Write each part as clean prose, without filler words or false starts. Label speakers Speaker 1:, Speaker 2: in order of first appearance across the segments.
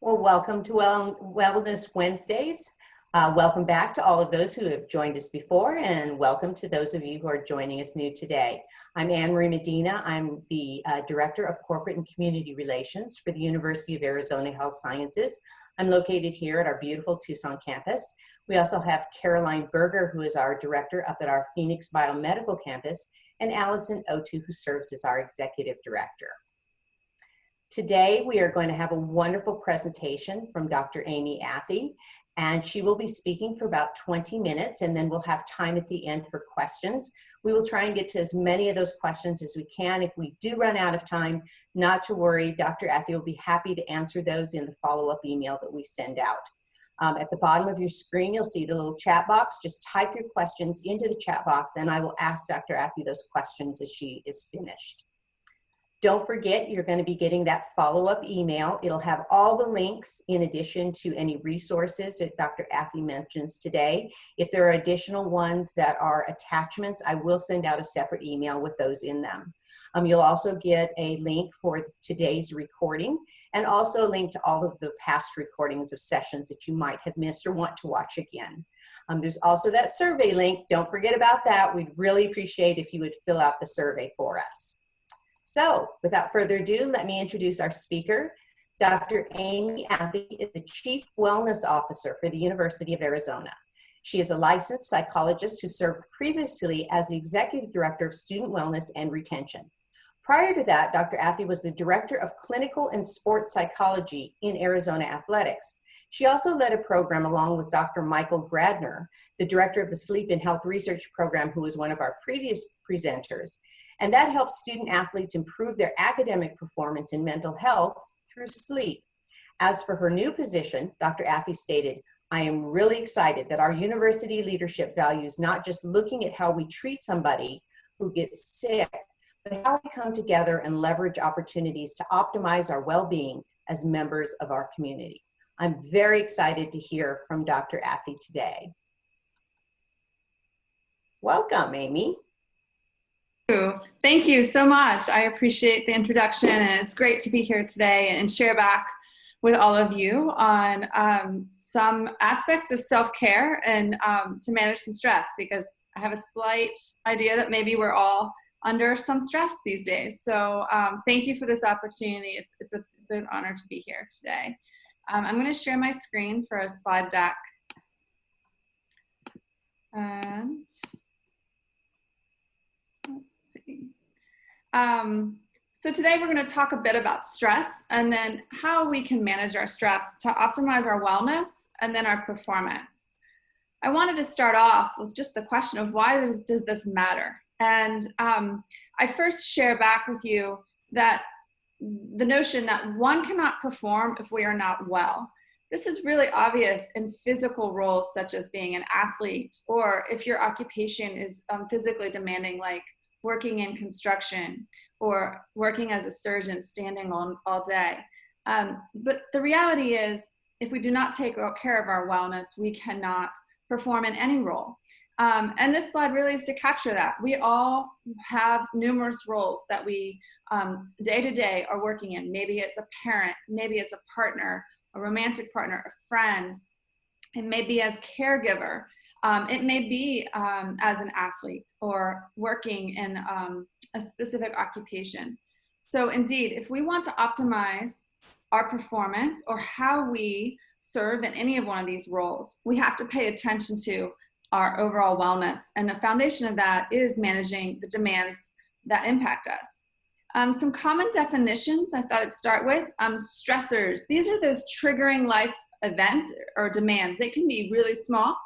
Speaker 1: Well, welcome to Wellness Wednesdays. Welcome back to all of those who have joined us before, and welcome to those of you who are joining us new today. I'm Anne Marie Medina. I'm the Director of Corporate and Community Relations for the University of Arizona Health Sciences. I'm located here at our beautiful Tucson campus. We also have Caroline Berger, who is our Director up at our Phoenix Biomedical campus, and Allison Otu, who serves as our Executive Director. Today, we are going to have a wonderful presentation from Dr. Amy Athey, and she will be speaking for about 20 minutes, and then we'll have time at the end for questions. We will try and get to as many of those questions as we can. If we do run out of time, not to worry, Dr. Athey will be happy to answer those in the follow-up email that we send out. At the bottom of your screen, you'll see the little chat box. Just type your questions into the chat box, and I will ask Dr. Athey those questions as she is finished. Don't forget, you're going to be getting that follow-up email. It'll have all the links in addition to any resources that Dr. Athey mentions today. If there are additional ones that are attachments, I will send out a separate email with those in them. You'll also get a link for today's recording and also a link to all of the past recordings of sessions that you might have missed or want to watch again. There's also that survey link. Don't forget about that. We'd really appreciate if you would fill out the survey for us. So, without further ado, let me introduce our speaker. Dr. Amy Athey is the Chief Wellness Officer for the University of Arizona. She is a licensed psychologist who served previously as the Executive Director of Student Wellness and Retention. Prior to that, Dr. Athey was the Director of Clinical and Sports Psychology in Arizona Athletics. She also led a program along with Dr. Michael Gradner, the Director of the Sleep and Health Research Program, who was one of our previous presenters. And that helps student athletes improve their academic performance and mental health through sleep. As for her new position, Dr. Athey stated, "I am really excited that our university leadership values not just looking at how we treat somebody who gets sick, but how we come together and leverage opportunities to optimize our well-being as members of our community." I'm very excited to hear from Dr. Athey today. Welcome, Amy.
Speaker 2: Thank you so much. I appreciate the introduction, and it's great to be here today and share back with all of you on some aspects of self-care and to manage some stress, because I have a slight idea that maybe we're all under some stress these days. So thank you for this opportunity. It's an honor to be here today. I'm going to share my screen for a slide deck. And so today we're going to talk a bit about stress and then how we can manage our stress to optimize our wellness and then our performance. I wanted to start off with just the question of why does this matter? And I first share back with you that the notion that one cannot perform if we are not well. This is really obvious in physical roles such as being an athlete, or if your occupation is physically demanding, like working in construction or working as a surgeon standing all day. But the reality is, if we do not take care of our wellness, we cannot perform in any role. And this slide really is to capture that. We all have numerous roles that we day to day are working in. Maybe it's a parent, maybe it's a partner, a romantic partner, a friend. It may be as caregiver. It may be as an athlete or working in a specific occupation. So indeed, if we want to optimize our performance or how we serve in any of one of these roles, we have to pay attention to our overall wellness. And the foundation of that is managing the demands that impact us. Some common definitions I thought I'd start with. Stressors. These are those triggering life events or demands. They can be really small,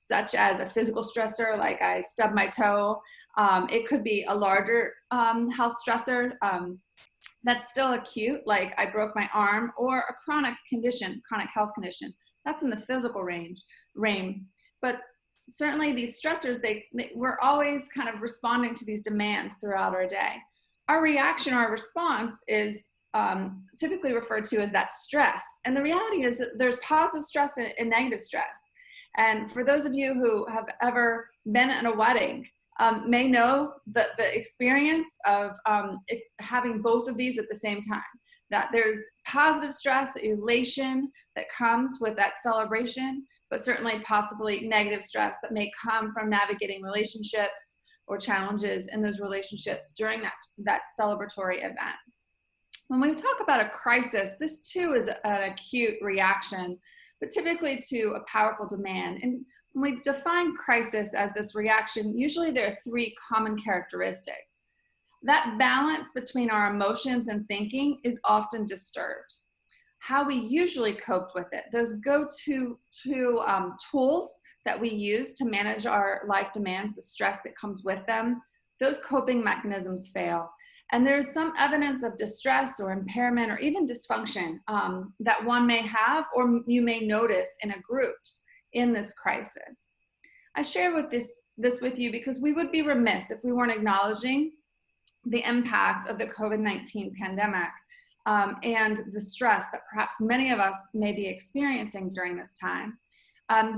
Speaker 2: such as a physical stressor, like I stubbed my toe. It could be a larger health stressor that's still acute, like I broke my arm, or a chronic condition, chronic health condition. That's in the physical realm. But certainly these stressors, we're always kind of responding to these demands throughout our day. Our reaction, our response is typically referred to as that stress. And the reality is that there's positive stress and negative stress. And for those of you who have ever been at a wedding, may know the experience of having both of these at the same time. that there's positive stress, elation that comes with that celebration, but certainly possibly negative stress that may come from navigating relationships or challenges in those relationships during that celebratory event. When we talk about a crisis, this too is an acute reaction, but typically to a powerful demand. And when we define crisis as this reaction, usually there are three common characteristics. That balance between our emotions and thinking is often disturbed. How we usually coped with it, those go-to tools that we use to manage our life demands, the stress that comes with them, those coping mechanisms fail. And there's some evidence of distress or impairment or even dysfunction that one may have or you may notice in a group in this crisis. I share this with you because we would be remiss if we weren't acknowledging the impact of the COVID-19 pandemic and the stress that perhaps many of us may be experiencing during this time.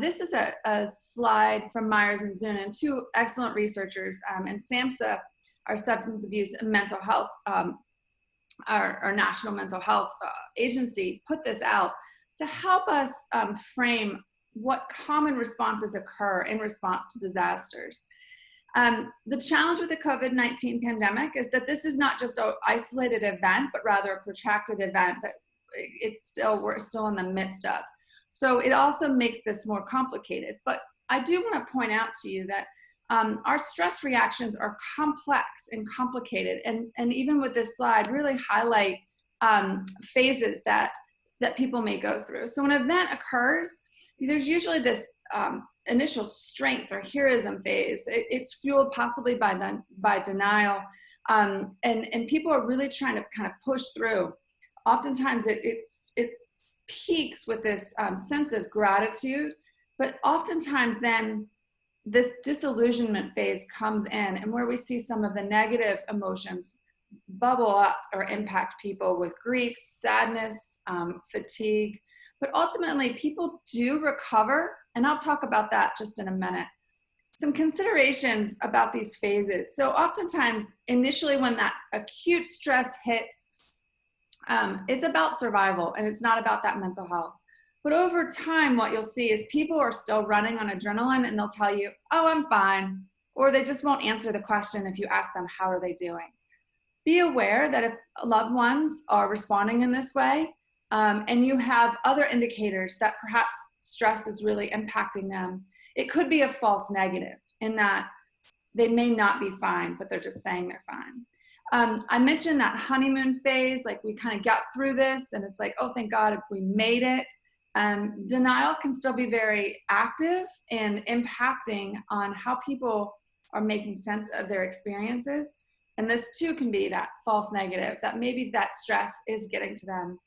Speaker 2: This is a slide from Myers and Zunin, two excellent researchers, and SAMHSA, our substance abuse and mental health, our national mental health agency, put this out to help us frame what common responses occur in response to disasters. The challenge with the COVID-19 pandemic is that this is not just an isolated event, but rather a protracted event that we're still in the midst of. So it also makes this more complicated. But I do want to point out to you that our stress reactions are complex and complicated, and even with this slide, really highlight phases that people may go through. So when an event occurs, there's usually this initial strength or heroism phase. It's fueled possibly by denial, and people are really trying to kind of push through. Oftentimes it peaks with this sense of gratitude, but oftentimes then this disillusionment phase comes in, and where we see some of the negative emotions bubble up or impact people with grief, sadness, fatigue. But ultimately, people do recover, and I'll talk about that just in a minute. Some considerations about these phases. So oftentimes, initially when that acute stress hits, it's about survival, and it's not about that mental health. But over time, what you'll see is people are still running on adrenaline, and they'll tell you, oh, I'm fine. Or they just won't answer the question if you ask them, how are they doing? Be aware that if loved ones are responding in this way, and you have other indicators that perhaps stress is really impacting them, it could be a false negative in that they may not be fine, but they're just saying they're fine. I mentioned that honeymoon phase, like we kind of got through this, and it's like, oh, thank God we made it. Denial can still be very active and impacting on how people are making sense of their experiences. And this too can be that false negative, that maybe that stress is getting to them.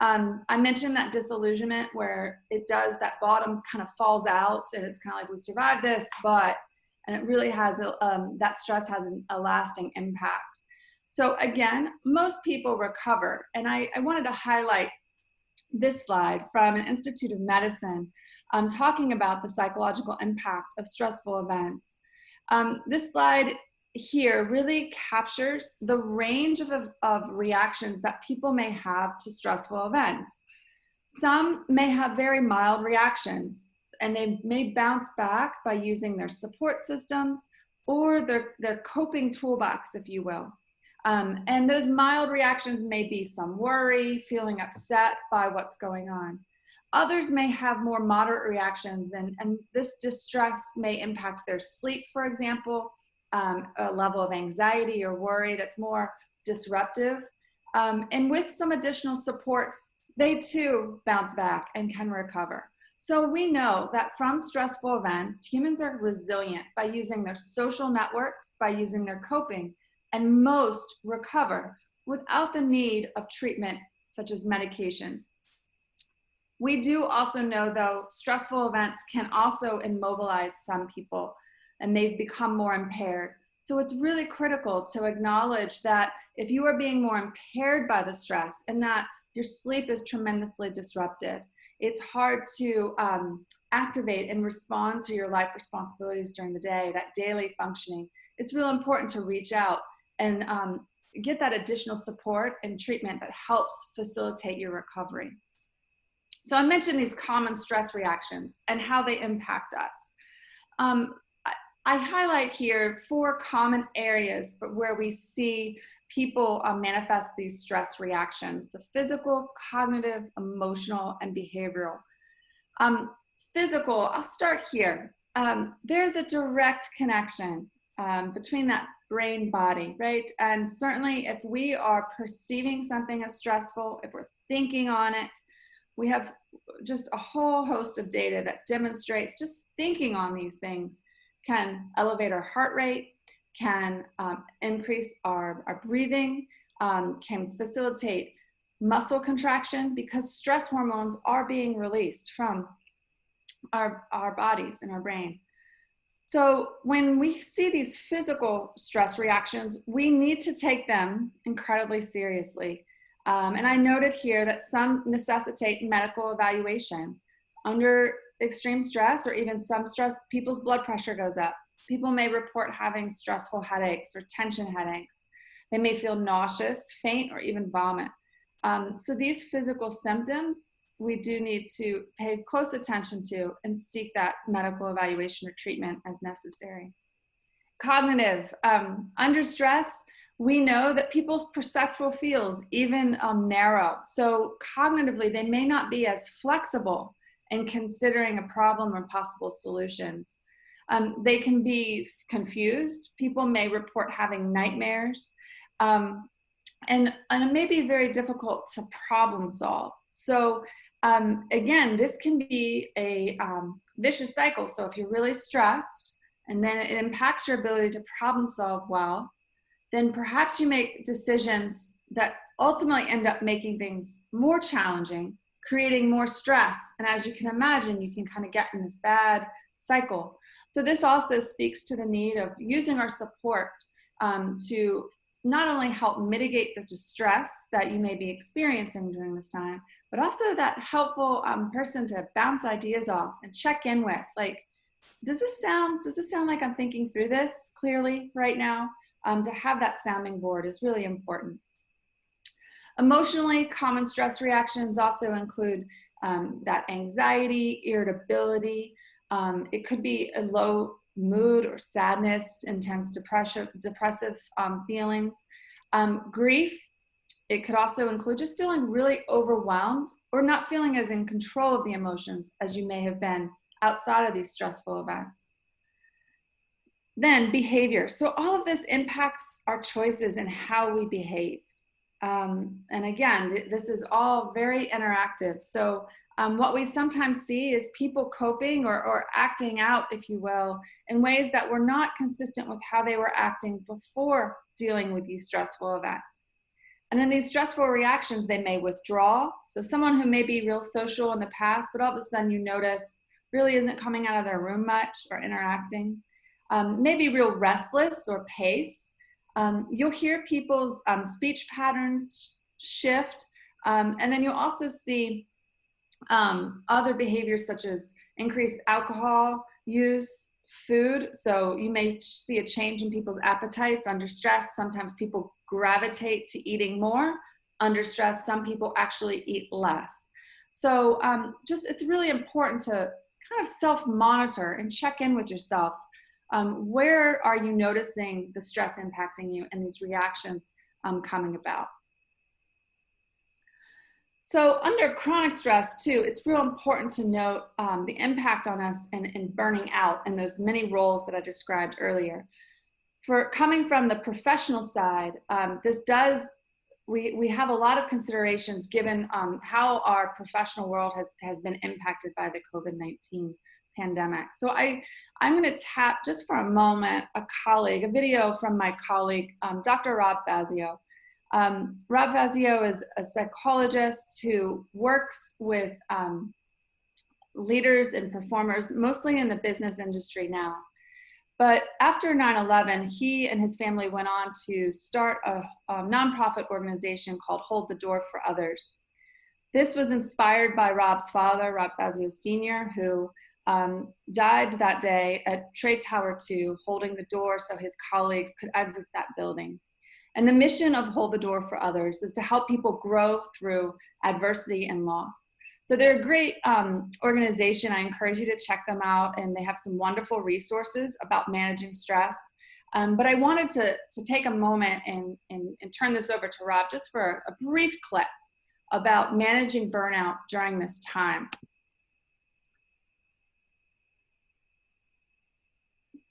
Speaker 2: I mentioned that disillusionment where that bottom kind of falls out, and it's kind of like we survived this, and it really has, that stress has a lasting impact. So again, most people recover. And I wanted to highlight this slide from an Institute of Medicine talking about the psychological impact of stressful events. This slide here really captures the range of reactions that people may have to stressful events. Some may have very mild reactions, and they may bounce back by using their support systems or their coping toolbox, if you will. And those mild reactions may be some worry, feeling upset by what's going on. Others may have more moderate reactions, and this distress may impact their sleep, for example, a level of anxiety or worry that's more disruptive. And with some additional supports, they too bounce back and can recover. So we know that from stressful events, humans are resilient by using their social networks, by using their coping, and most recover without the need of treatment such as medications. We do also know, though, stressful events can also immobilize some people, and they've become more impaired. So it's really critical to acknowledge that if you are being more impaired by the stress and that your sleep is tremendously disrupted, it's hard to activate and respond to your life responsibilities during the day, that daily functioning. It's real important to reach out and get that additional support and treatment that helps facilitate your recovery. So I mentioned these common stress reactions and how they impact us. I highlight here 4 common areas where we see people manifest these stress reactions: the physical, cognitive, emotional, and behavioral. Physical, I'll start here. There's a direct connection between that brain body, right? And certainly if we are perceiving something as stressful, if we're thinking on it, we have just a whole host of data that demonstrates just thinking on these things can elevate our heart rate, can increase our breathing, can facilitate muscle contraction, because stress hormones are being released from our bodies and our brain. So when we see these physical stress reactions, we need to take them incredibly seriously. And I noted here that some necessitate medical evaluation. Under extreme stress or even some stress, people's blood pressure goes up. People may report having stressful headaches or tension headaches. They may feel nauseous, faint, or even vomit. So these physical symptoms, we do need to pay close attention to and seek that medical evaluation or treatment as necessary. Cognitive, under stress, we know that people's perceptual fields even narrow. So cognitively, they may not be as flexible in considering a problem or possible solutions. They can be confused. People may report having nightmares, and it may be very difficult to problem solve. So again, this can be a vicious cycle. So if you're really stressed and then it impacts your ability to problem solve well, then perhaps you make decisions that ultimately end up making things more challenging, creating more stress. And as you can imagine, you can kind of get in this bad cycle. So this also speaks to the need of using our support to not only help mitigate the distress that you may be experiencing during this time, but also that helpful person to bounce ideas off and check in with, like, does this sound like I'm thinking through this clearly right now? To have that sounding board is really important. Emotionally, common stress reactions also include that anxiety, irritability. It could be a low mood or sadness, intense depressive feelings. Grief, it could also include just feeling really overwhelmed or not feeling as in control of the emotions as you may have been outside of these stressful events. Then behavior. So all of this impacts our choices and how we behave. And again, this is all very interactive. So what we sometimes see is people coping or acting out, if you will, in ways that were not consistent with how they were acting before dealing with these stressful events. And in these stressful reactions, they may withdraw. So someone who may be real social in the past, but all of a sudden you notice really isn't coming out of their room much or interacting. Maybe real restless or pace. You'll hear people's speech patterns shift. And then you'll also see other behaviors such as increased alcohol use, food. So you may see a change in people's appetites under stress. Sometimes people gravitate to eating more. Under stress, some people actually eat less. So it's really important to kind of self-monitor and check in with yourself. Where are you noticing the stress impacting you and these reactions coming about? So under chronic stress too, it's real important to note the impact on us in burning out and those many roles that I described earlier. For coming from the professional side, we have a lot of considerations given how our professional world has been impacted by the COVID-19 pandemic. So I'm going to tap just for a moment a video from my colleague, Dr. Rob Fazio. Rob Fazio is a psychologist who works with leaders and performers, mostly in the business industry now. But after 9/11, he and his family went on to start a nonprofit organization called Hold the Door for Others. This was inspired by Rob's father, Rob Fazio Sr., who died that day at Trade Tower 2, holding the door so his colleagues could exit that building. And the mission of Hold the Door for Others is to help people grow through adversity and loss. So they're a great organization. I encourage you to check them out, and they have some wonderful resources about managing stress. But I wanted to take a moment and turn this over to Rob just for a brief clip about managing burnout during this time.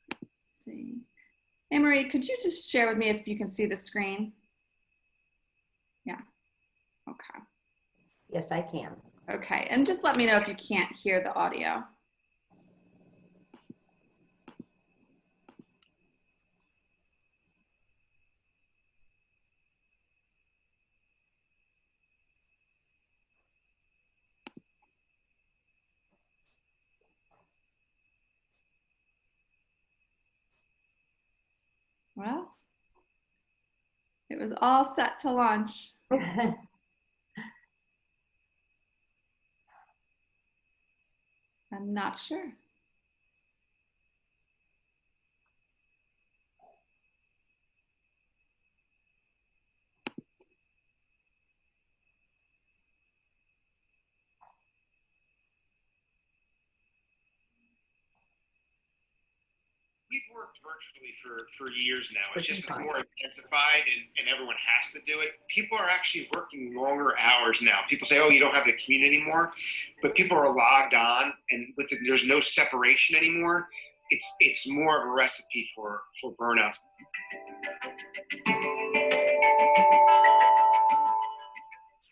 Speaker 2: Let's see. Anne-Marie, could you just share with me if you can see the screen? Yeah, okay.
Speaker 1: Yes, I can.
Speaker 2: Okay, and just let me know if you can't hear the audio. Well, it was all set to launch. I'm not sure.
Speaker 3: We've worked virtually for years now. It's just more intensified and everyone has to do it. People are actually working longer hours now. People say, oh, you don't have the commute anymore, but people are logged on, and there's no separation anymore. It's more of a recipe for burnout.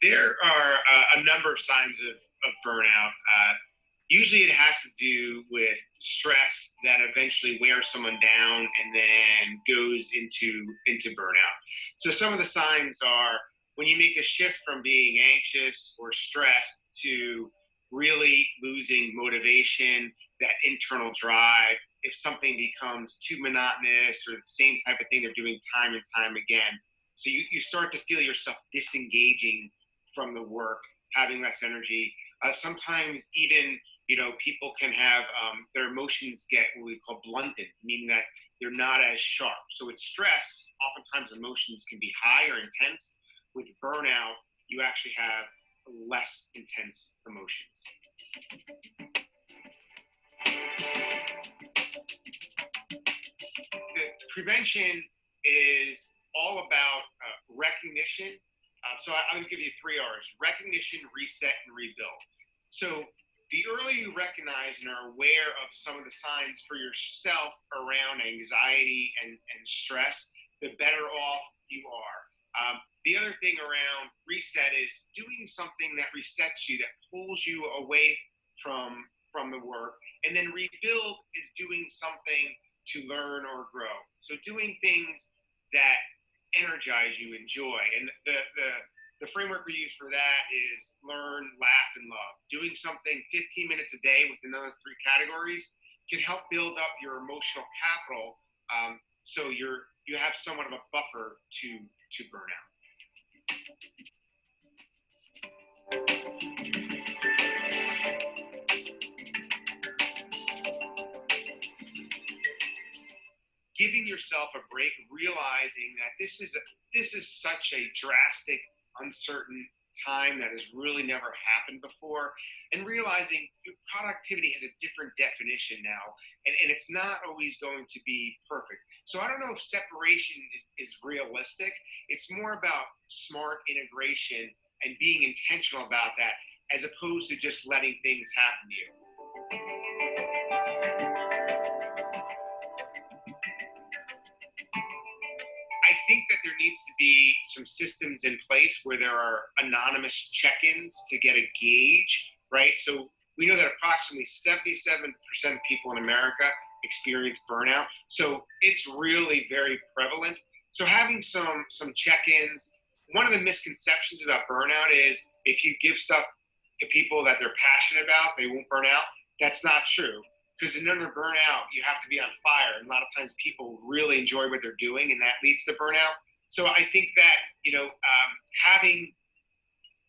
Speaker 3: There are a number of signs of burnout. Usually it has to do with stress that eventually wears someone down and then goes into burnout. So some of the signs are when you make a shift from being anxious or stressed to really losing motivation, that internal drive, if something becomes too monotonous or the same type of thing they're doing time and time again. So you start to feel yourself disengaging from the work, having less energy. Sometimes even, people can have their emotions get what we call blunted, meaning that they're not as sharp. So with stress, oftentimes emotions can be high or intense. With burnout, you actually have less intense emotions. The prevention is all about recognition. So I'm going to give you 3 R's: recognition, reset, and rebuild. So the earlier you recognize and are aware of some of the signs for yourself around anxiety and stress, the better off you are. The other thing around reset is doing something that resets you, that pulls you away from the work. And then rebuild is doing something to learn or grow. So doing things that energize you, enjoy. And the framework we use for that is learn, laugh, and love. Doing something 15 minutes a day with another 3 categories can help build up your emotional capital, so you have somewhat of a buffer to burnout. Giving yourself a break, realizing that this is such a drastic, uncertain time that has really never happened before, and realizing your productivity has a different definition now, and it's not always going to be perfect. So I don't know if separation is realistic. It's more about smart integration and being intentional about that, as opposed to just letting things happen to you. I think that there needs to be some systems in place where there are anonymous check-ins to get a gauge, right? So we know that approximately 77% of people in America experience burnout. So it's really very prevalent. So having some check-ins. One of the misconceptions about burnout is if you give stuff to people that they're passionate about, they won't burn out. That's not true. Because in order to burn out, you have to be on fire. And a lot of times people really enjoy what they're doing, and that leads to burnout. So I think that, having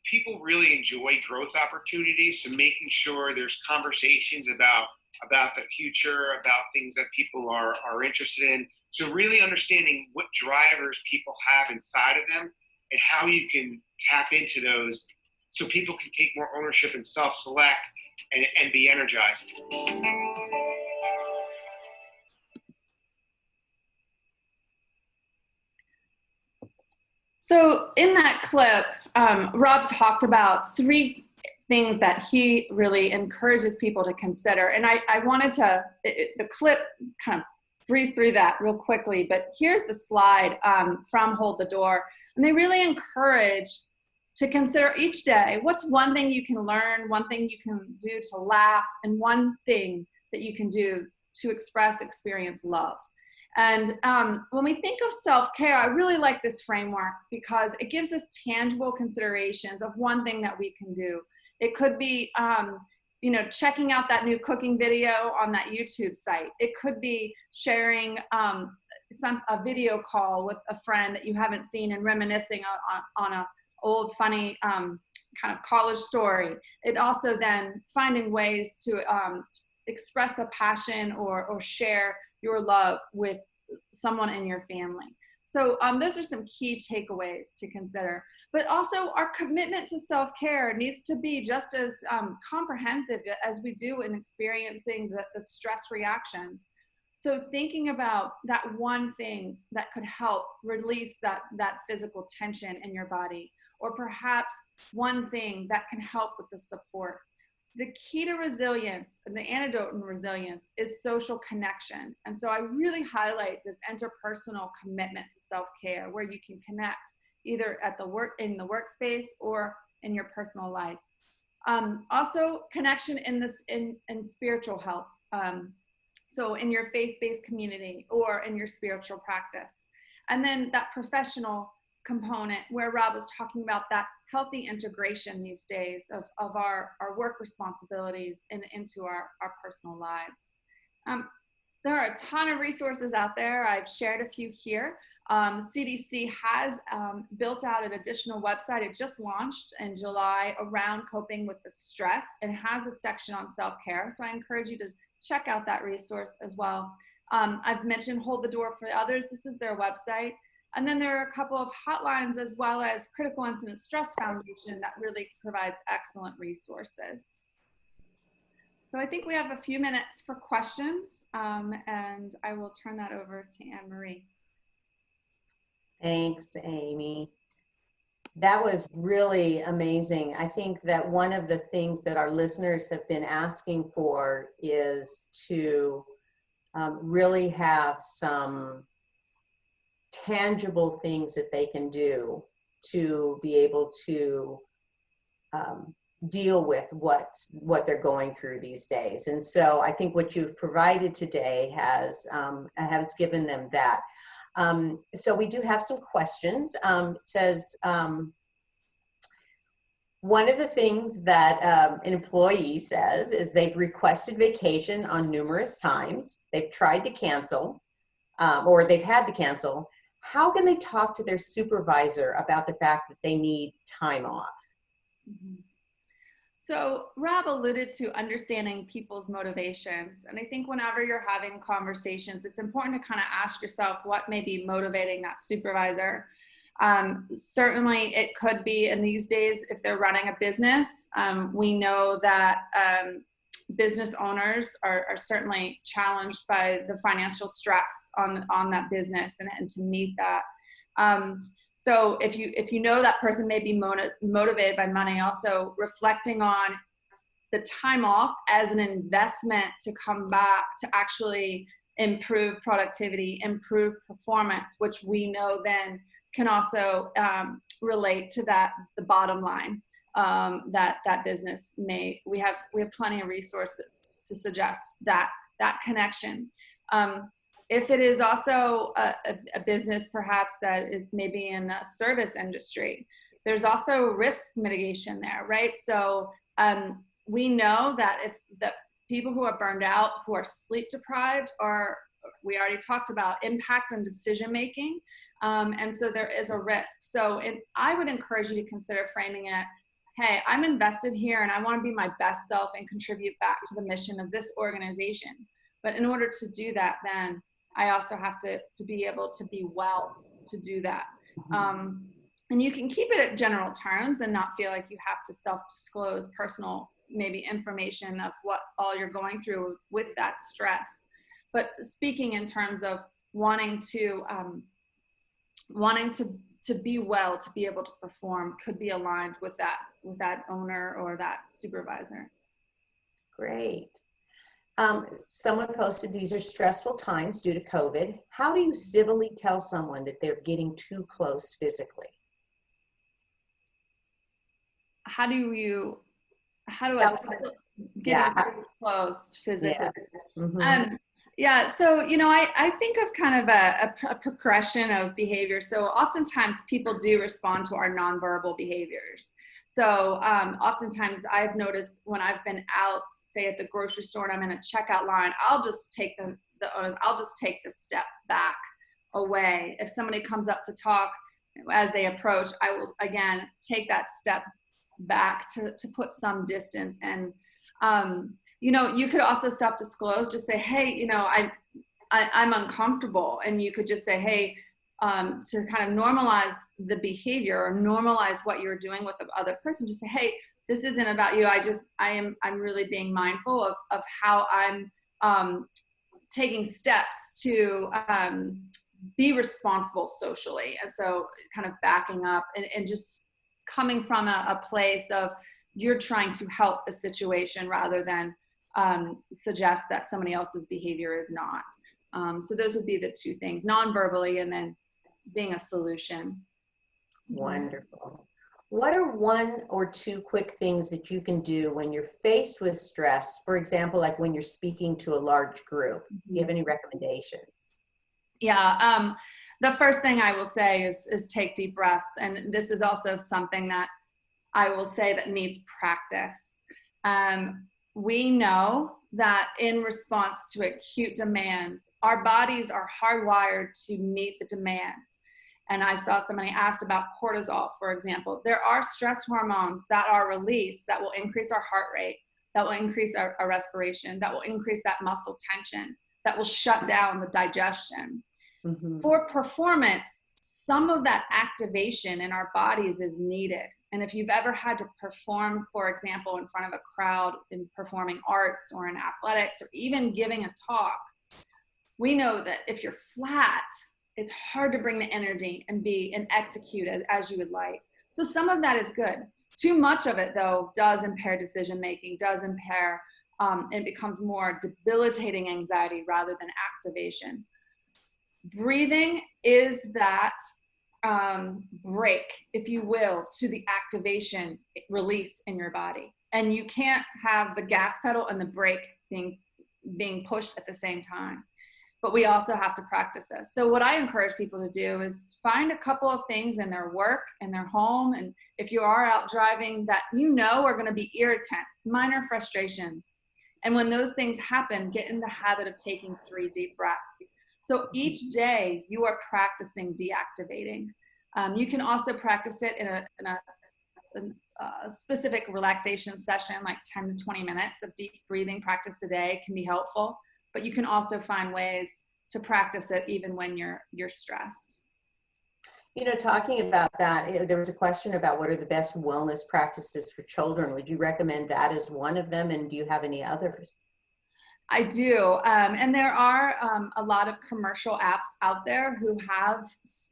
Speaker 3: people really enjoy growth opportunities, so making sure there's conversations about about the future, about things that people are interested in. So really understanding what drivers people have inside of them and how you can tap into those so people can take more ownership and self-select and be energized.
Speaker 2: So in that clip, Rob talked about 3 things that he really encourages people to consider. And I wanted to, the clip kind of breeze through that real quickly, but here's the slide from Hold the Door. And they really encourage to consider each day, what's one thing you can learn, one thing you can do to laugh, and one thing that you can do to experience love. And when we think of self-care, I really like this framework because it gives us tangible considerations of one thing that we can do. It could be, checking out that new cooking video on that YouTube site. It could be sharing a video call with a friend that you haven't seen and reminiscing on a old funny kind of college story. It also then finding ways to express a passion or share your love with someone in your family. So those are some key takeaways to consider. But also our commitment to self-care needs to be just as comprehensive as we do in experiencing the stress reactions. So thinking about that one thing that could help release that physical tension in your body, or perhaps one thing that can help with the support. The key to resilience and the antidote in resilience is social connection. And so I really highlight this interpersonal commitment to self-care where you can connect either in the workspace or in your personal life. Also connection in spiritual health. So in your faith-based community or in your spiritual practice. And then that professional component where Rob was talking about that healthy integration these days of our work responsibilities into our personal lives. There are a ton of resources out there. I've shared a few here. CDC has built out an additional website. It just launched in July around coping with the stress. It has a section on self-care. So I encourage you to check out that resource as well. I've mentioned Hold the Door for Others. This is their website. And then there are a couple of hotlines as well as Critical Incident Stress Foundation that really provides excellent resources. So I think we have a few minutes for questions, and I will turn that over to Anne-Marie.
Speaker 1: Thanks, Amy. That was really amazing. I think that one of the things that our listeners have been asking for is to really have some tangible things that they can do to be able to deal with what they're going through these days. And so I think what you've provided today has given them that. So we do have some questions. It says, one of the things that an employee says is they've requested vacation on numerous times. They've tried to cancel, or they've had to cancel. How can they talk to their supervisor about the fact that they need time off?
Speaker 2: Mm-hmm. So Rob alluded to understanding people's motivations. And I think whenever you're having conversations, it's important to kind of ask yourself what may be motivating that supervisor. Certainly it could be, in these days, if they're running a business, we know that business owners are certainly challenged by the financial stress on that business and to meet that. So if you know that person may be motivated by money, also reflecting on the time off as an investment to come back to actually improve productivity, improve performance, which we know then can also relate to the bottom line. That business we have plenty of resources to suggest that connection. If it is also a business perhaps that is maybe in the service industry, there's also risk mitigation there, right? So we know that if the people who are burned out, who are sleep deprived, we already talked about impact on decision making. And so there is a risk. So I would encourage you to consider framing it hey, I'm invested here and I want to be my best self and contribute back to the mission of this organization. But in order to do that, then I also have to be able to be well to do that. And you can keep it at general terms and not feel like you have to self-disclose personal, maybe information of what all you're going through with that stress. But speaking in terms of wanting to be well, to be able to perform, could be aligned with that owner or that supervisor.
Speaker 1: Great. Someone posted, these are stressful times due to COVID. How do you civilly tell someone that they're getting too close physically?
Speaker 2: How do
Speaker 1: Tell
Speaker 2: I
Speaker 1: someone-
Speaker 2: get
Speaker 1: yeah.
Speaker 2: too close physically?
Speaker 1: Yes. Mhm.
Speaker 2: Yeah, so, I think of kind of a progression of behavior. So oftentimes people do respond to our nonverbal behaviors. So oftentimes I've noticed when I've been out, say at the grocery store and I'm in a checkout line, I'll just take the step back away. If somebody comes up to talk as they approach, I will again take that step back to put some distance. And you could also self-disclose, just say, hey, I'm uncomfortable. And you could just say, hey, to kind of normalize the behavior or normalize what you're doing with the other person, just say, hey, this isn't about you. I'm really being mindful of how I'm taking steps to be responsible socially. And so kind of backing up and just coming from a place of you're trying to help the situation rather than suggest that somebody else's behavior is not. So those would be the two things, non-verbally and then being a solution.
Speaker 1: Wonderful. What are one or two quick things that you can do when you're faced with stress? For example, like when you're speaking to a large group. Do you have any recommendations?
Speaker 2: Yeah, the first thing I will say is take deep breaths. And this is also something that I will say that needs practice. We know that in response to acute demands, our bodies are hardwired to meet the demands. And I saw somebody asked about cortisol, for example. There are stress hormones that are released that will increase our heart rate, that will increase our respiration, that will increase that muscle tension, that will shut down the digestion.
Speaker 1: Mm-hmm.
Speaker 2: For performance, some of that activation in our bodies is needed. And if you've ever had to perform, for example, in front of a crowd in performing arts or in athletics or even giving a talk, we know that if you're flat, it's hard to bring the energy and execute as you would like. So some of that is good. Too much of it, though, does impair decision making, does impair, it becomes more debilitating anxiety rather than activation. Breathing is that break, if you will, to the activation release in your body. And you can't have the gas pedal and the brake being pushed at the same time. But we also have to practice this. So what I encourage people to do is find a couple of things in their work, in their home, and if you are out driving that are going to be irritants, minor frustrations. And when those things happen, get in the habit of taking 3 deep breaths. So each day you are practicing deactivating. You can also practice it in a specific relaxation session, like 10 to 20 minutes of deep breathing practice a day can be helpful. But you can also find ways to practice it even when you're stressed.
Speaker 1: Talking about that, there was a question about what are the best wellness practices for children. Would you recommend that as one of them? And do you have any others?
Speaker 2: I do. And there are a lot of commercial apps out there who have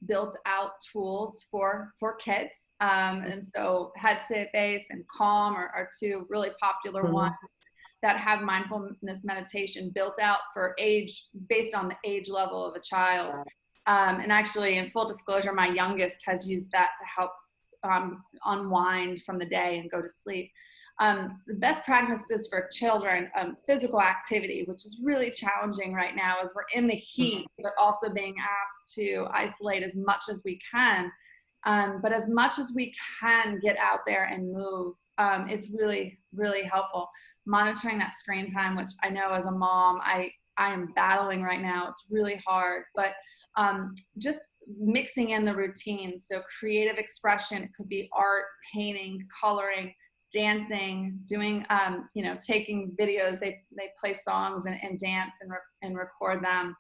Speaker 2: built out tools for kids. And so Headspace and Calm are 2 really popular ones that have mindfulness meditation built out for age, based on the age level of a child. And actually, in full disclosure, my youngest has used that to help unwind from the day and go to sleep. The best practices for children, physical activity, which is really challenging right now as we're in the heat, but also being asked to isolate as much as we can. But as much as we can get out there and move, it's really, really helpful. Monitoring that screen time, which I know as a mom, I I am battling right now. It's really hard, but just mixing in the routines. So creative expression, it could be art, painting, coloring, dancing, doing, taking videos. They play songs and dance and record them.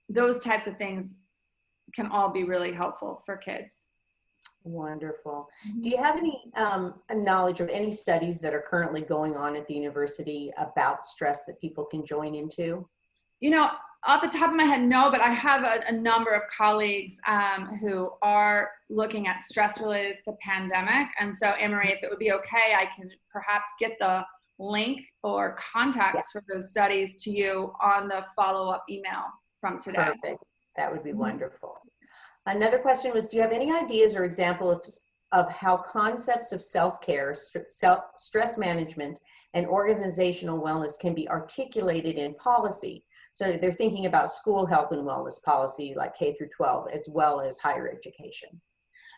Speaker 2: Those types of things can all be really helpful for kids.
Speaker 1: Wonderful. Do you have any knowledge of any studies that are currently going on at the university about stress that people can join into?
Speaker 2: Off the top of my head, no, but I have a number of colleagues who are looking at stress related to the pandemic. And so, Anne-Marie, if it would be okay, I can perhaps get the link or contacts for those studies to you on the follow-up email from today.
Speaker 1: Perfect. That would be wonderful. Another question was, do you have any ideas or examples of how concepts of self-care, stress management, and organizational wellness can be articulated in policy? So they're thinking about school health and wellness policy, like K through 12, as well as higher education.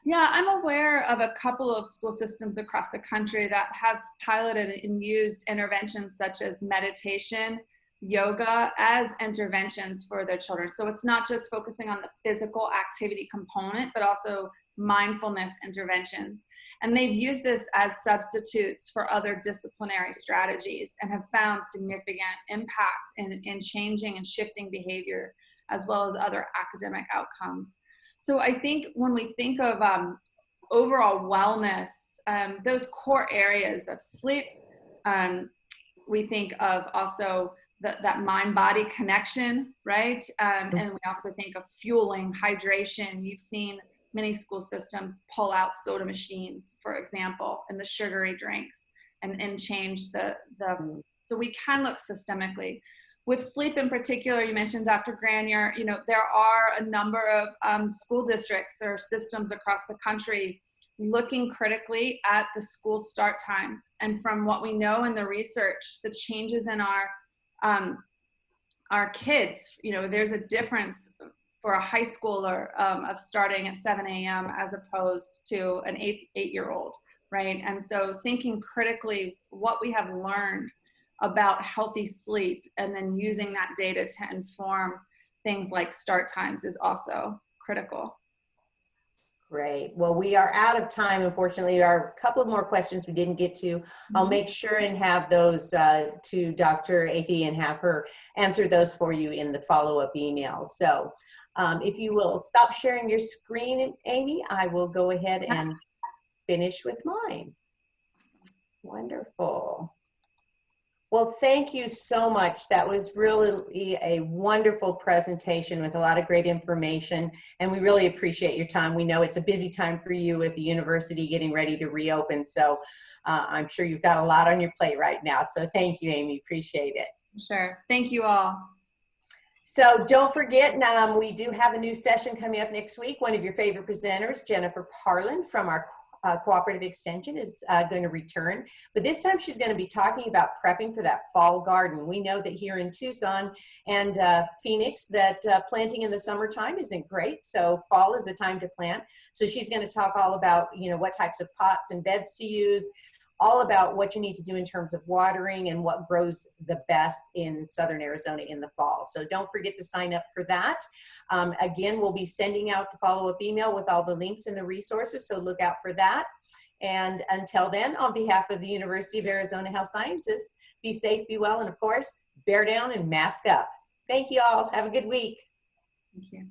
Speaker 2: Yeah, I'm aware of a couple of school systems across the country that have piloted and used interventions such as meditation, yoga as interventions for their children. So it's not just focusing on the physical activity component, but also mindfulness interventions. And they've used this as substitutes for other disciplinary strategies and have found significant impact in changing and shifting behavior, as well as other academic outcomes. So I think when we think of overall wellness, those core areas of sleep, we think of also that mind-body connection, right? And we also think of fueling, hydration. You've seen many school systems pull out soda machines, for example, and the sugary drinks and change so we can look systemically. With sleep in particular, you mentioned Dr. Granier, there are a number of school districts or systems across the country looking critically at the school start times. And from what we know in the research, the changes in our kids, there's a difference for a high schooler of starting at 7 a.m. as opposed to an eight-year-old, right? And so thinking critically what we have learned about healthy sleep and then using that data to inform things like start times is also critical.
Speaker 1: Great. Well, we are out of time, unfortunately. There are a couple of more questions we didn't get to. I'll make sure and have those to Dr. Athey and have her answer those for you in the follow-up email. So if you will stop sharing your screen, Amy, I will go ahead and finish with mine. Wonderful. Well, thank you so much. That was really a wonderful presentation with a lot of great information, and we really appreciate your time. We know it's a busy time for you with the university getting ready to reopen, so I'm sure you've got a lot on your plate right now. So thank you, Amy. Appreciate it.
Speaker 2: Sure. Thank you all.
Speaker 1: So don't forget, we do have a new session coming up next week. One of your favorite presenters, Jennifer Parlin from our Cooperative Extension is going to return, but this time she's going to be talking about prepping for that fall garden. We know that here in Tucson and Phoenix that planting in the summertime isn't great, so fall is the time to plant. So she's going to talk all about what types of pots and beds to use, all about what you need to do in terms of watering and what grows the best in Southern Arizona in the fall. So don't forget to sign up for that. Again, we'll be sending out the follow-up email with all the links and the resources, so look out for that. And until then, on behalf of the University of Arizona Health Sciences, be safe, be well, and of course, bear down and mask up. Thank you all. Have a good week.
Speaker 2: Thank you.